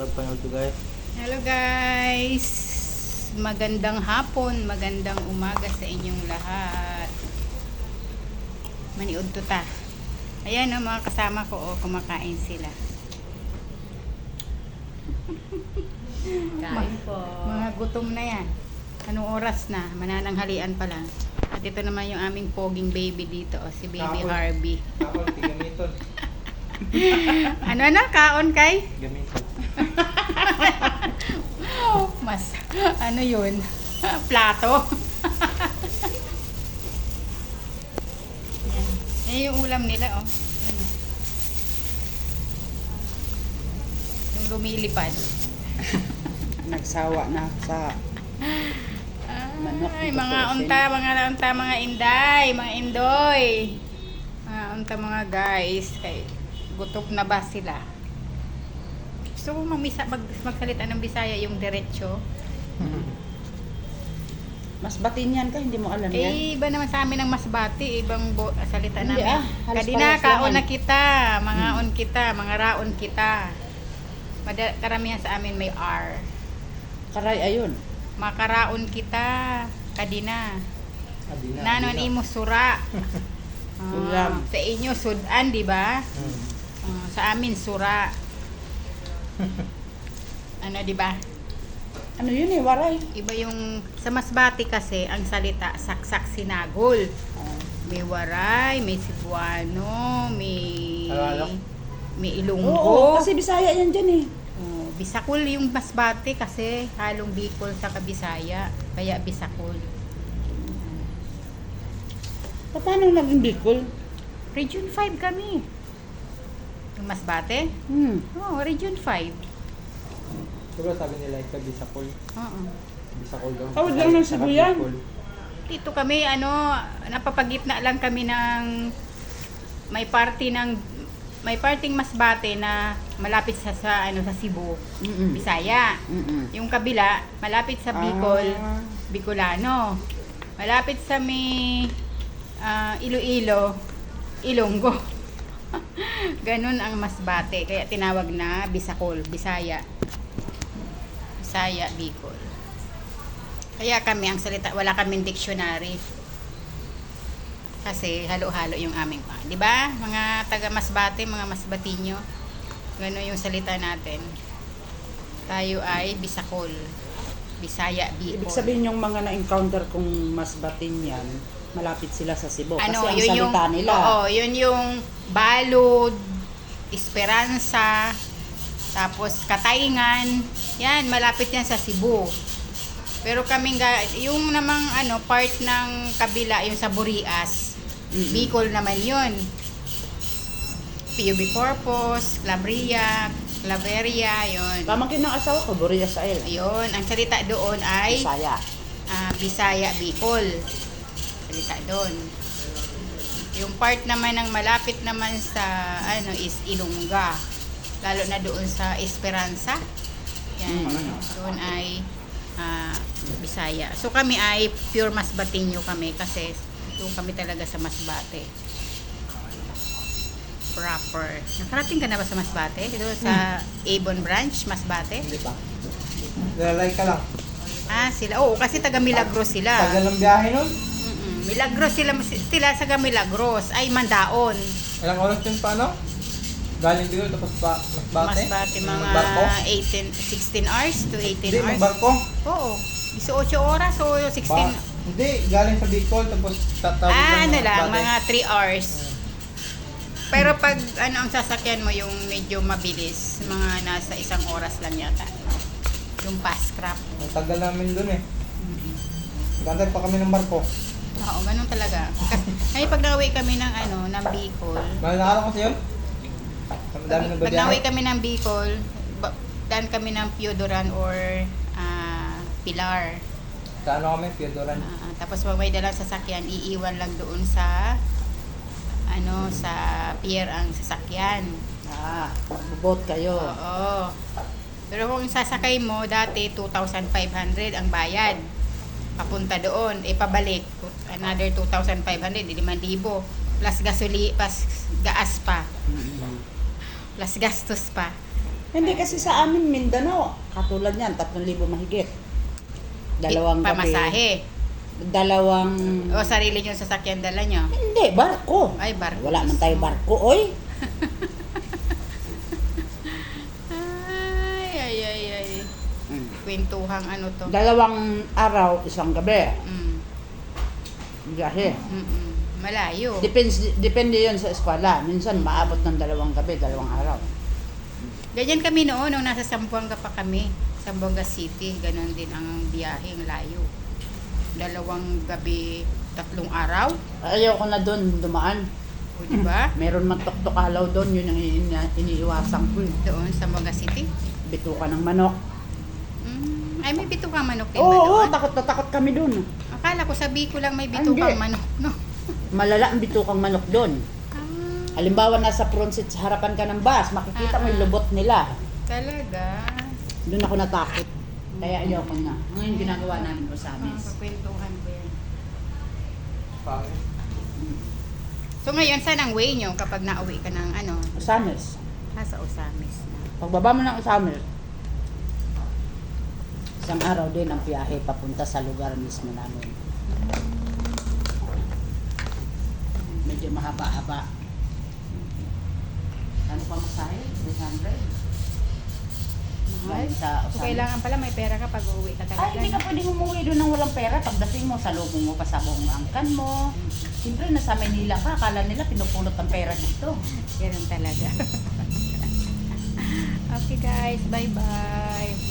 panood ko guys. Hello guys! Magandang hapon, magandang umaga sa inyong lahat. Maniud to ta. Ayan o, mga kasama ko, kumakain sila. Kain po. Mga gutom na yan. Anong oras na? Manananghalian pa lang. At ito naman yung aming poging baby dito, si Baby Kapon. Harvey. Ako, gamiton. Ano na? Kaon kay? Gamiton. Mas, ano yun? Plato. Yan. Yan yung ulam nila, oh. Yan, oh. Yung lumilipad. Nagsawa na sa manok. Ay, mga unta, mga inday, mga indoy. Mga unta, mga guys. Kay, gutom na ba sila? Gusto ko magsalita ng Bisaya yung diretso. Mas batin yan ka, hindi mo alam yan. Eh, iba naman sa amin ang masbati, ibang salita Hindi, namin. halos Kadina, parehas kaon lang na yan. kita, mga on kita, mga raon kita. Karamihan sa amin may R. Karay ayun. Makaraon kita, kadina. Adina. Nanon imo sura. Ulam. Sa inyo sudan, di ba? Hmm. Sa amin sura. Ano, di ba? Ano yun eh, waray. Iba yung sa Masbate kasi ang salita saksak sinagol. May waray, may Cebuano, Tagalog? may Ilonggo. Oo, kasi Bisaya yan dyan eh. Oh, Bisakol yung Masbate kasi halong Bicol sa Kabisaya. Kaya Bisakol. Paano naging Bicol? Region 5 kami. Yung Masbate? Oh, Region 5. Siguro sabi nila ikaw Bisakol. Oo. Bisakol daw. Tawad lang ng Cebu yan. Bicol. Dito kami napapagitna lang kami ng may parting Masbate na malapit sa Cebu, Bisaya. Yung kabila malapit sa Bicol, Bicolano. Malapit sa may Iloilo, Ilonggo. Ganun ang Masbate, kaya tinawag na Bisakol, Bisaya. Bisaya, Bicol. Kaya kami ang salita, wala kaming dictionary. Kasi halo-halo yung aming, 'di ba? Mga taga Masbate, mga Masbatinyo. Ganun yung salita natin. Tayo ay Bisakol, Bisaya, Bicol. Ibig sabihin yung mga na-encounter kong mas batin yan, malapit sila sa Cebu. Kasi ang yun salita nila. Oo, yun yung Balud, Esperanza, tapos Katayngan. Yan, malapit yan sa Cebu. Pero kaming yung namang part ng kabila, yung sa Burias, Bicol naman yun. PUB Corpus, Claveria, yun. Pamangkin ng asawa ko, Burias Ail. Ayun, ang salita doon ay Bisaya. Bisaya, Bicol. Salita doon. Yung part naman ng malapit naman sa is Ilongga. Lalo na doon sa Esperanza. Yan. Doon ay Bisaya. So kami ay pure Masbateño kami kasi doon kami talaga sa Masbate. Proper. Nakarating ka na ba sa Masbate? Dito sa Avon Branch, Masbate? Hindi pa. Lalay ka lang. Sila. Oo, kasi taga Milagros sila. Tagal ng biyahe nun. Milagros sila sa Milagros ay Mandaon. Ilang oras yun pa ano? Galing Bicol tapos Masbate? Masbate mga Magbarko? 16 hours to 18 Hindi, hours. magbarko. Oo. 18 oras o 16. Hindi, galing sa Bicol tapos tatawid Ano ng lang, Masbate. mga 3 hours. Pero pag ang sasakyan mo yung medyo mabilis, mga nasa 1 oras lang yata. Yung fast crop. Ang tagal namin dun eh. Gantay pa kami ng barko. Oo, ganun talaga. Kasi pag nauwi kami ng ng Bicol, Malakala kasi yun? Ang dami ng pag nauwi babiyahe. kami ng Bicol, daan kami ng Piodoran or Pilar. Sa ano kami? Piodoran. Tapos pag may dalang sasakyan, iiwan lang doon sa sa pier ang sasakyan. Magbubot kayo. Oo. Pero kung sasakay mo, dati 2,500 ang bayad. Papunta doon, pabalik. Another 2,500, 5,000. Plus gaas pa. Plus gastos pa. Hindi kasi sa amin, Mindanao, katulad yan, 3,000 mahigit. Dalawang gabi. Pamasahe. Dalawang... O sarili nyo sasakyan dala nyo. Hindi, barko. Ay, barko. Wala man tayo barko, oy. Ay. Kwentuhang ano to. Dalawang araw, isang gabi. Mm. Biyahe. Malayo. Depende yun sa eskwela. Minsan maabot ng 2 gabi, 2 araw. Ganyan kami noon, nung nasa Zamboanga pa kami. Zamboanga City, ganon din ang biyaheng layo. 2 gabi, 3 araw. Ayoko na doon dumaan. O, diba? Meron magtok-tokalaw doon, yun ang iniiwasan ko. Doon, Zamboanga City. Bituka ng manok. Ay, may bitukang manok din ba Oo, doon? takot na takot kami doon. Akala ko sabi ko lang may bitukang Hindi. manok, no? Malala ang bitukang manok doon. Halimbawa, nasa front seat sa harapan ka ng bus, makikita mo yung lubot nila. Talaga. Doon ako natakot. Kaya ayoko na. Ngayon ginagawa namin ko sa amin. Kakwentuhan ko yan. Pangit. So ngayon, saan ang way nyo kapag nauwi ka ng ano? Osames. Sa Osamis na. Pagbaba mo ng Osames, isang araw din ang biyahe papunta sa lugar mismo namin. Medyo mahaba-haba. Ano pa masahe? 300? Mahal. Sa So, Osamis. kailangan pala may pera ka pag uuwi ka talaga. Ay, hindi ka pwedeng umuwi doon ng walang pera. Pagdating mo, salubong mo pa sa buong angkan mo. Siyempre, nasa Manila ka. Akala nila pinupulot ang pera dito. Ganun talaga. Okay guys, bye-bye.